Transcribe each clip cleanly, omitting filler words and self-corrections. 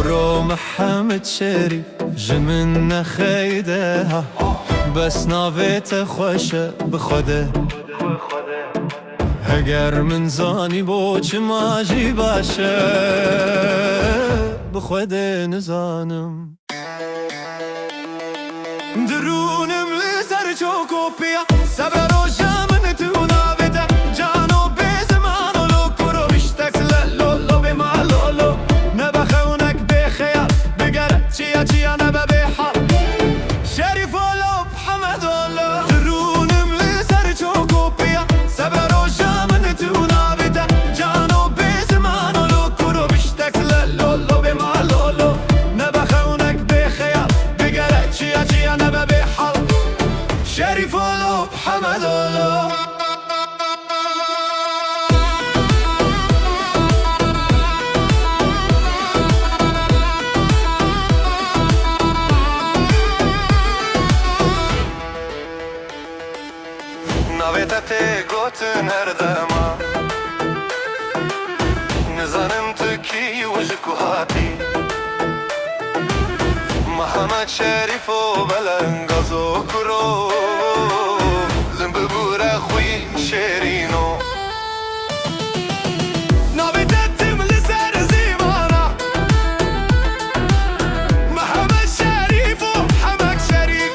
برو محمد شریف جمن نخیده بس ناویت خوشه بخوده اگر من زانی بو چه ماجی باشه بخوده نزانم درونم لسر چوکو پیا سبر و جامن تو ناویته جانو بزمان و لو کرو بشتک لولو بمالولو نبخونك بخيال بقرأ چيا چيا نبا بحال شريف ولو بحمد ولو درونم لسر چوكو بيا سبر و جامن تو ناويته جانو بزمان و لو کرو بشتك لولو بمالولو نبخونك بخيال بقرأ چيا چيا نبا بحال شريف ولو بحمد ولو ناویتت گوتن هر دما نزانم تکی وجکو هاتی محمد شریف و بلنگازو کرو لم ببورا خوی شیرینو ناویتتم لسر زیمانا محمد شریف و حمد شریف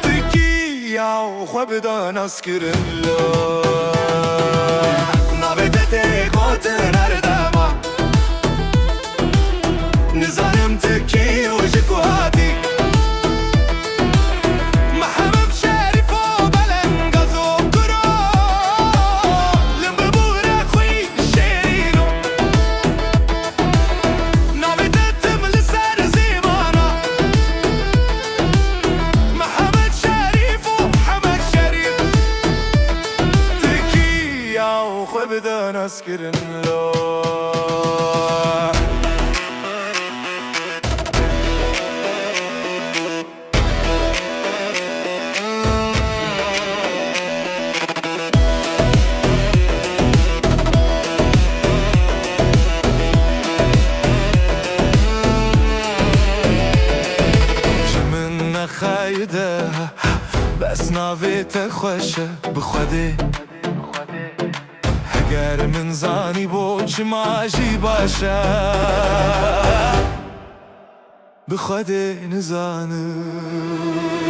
تکی بدان اسکرن لو نابدت قوتن هر دما نزانم تکی و جکو هاتی محمد شریف و بلنگازو کرو لم ببورا خوی شیرینو نابدتم لسر زیمانا محمد شریف و خوي بدان اسكرن لو جمن خايده بس ناويت خوشه بخوده اگر من زانی بو چه ماجی باشه بخوده نزانم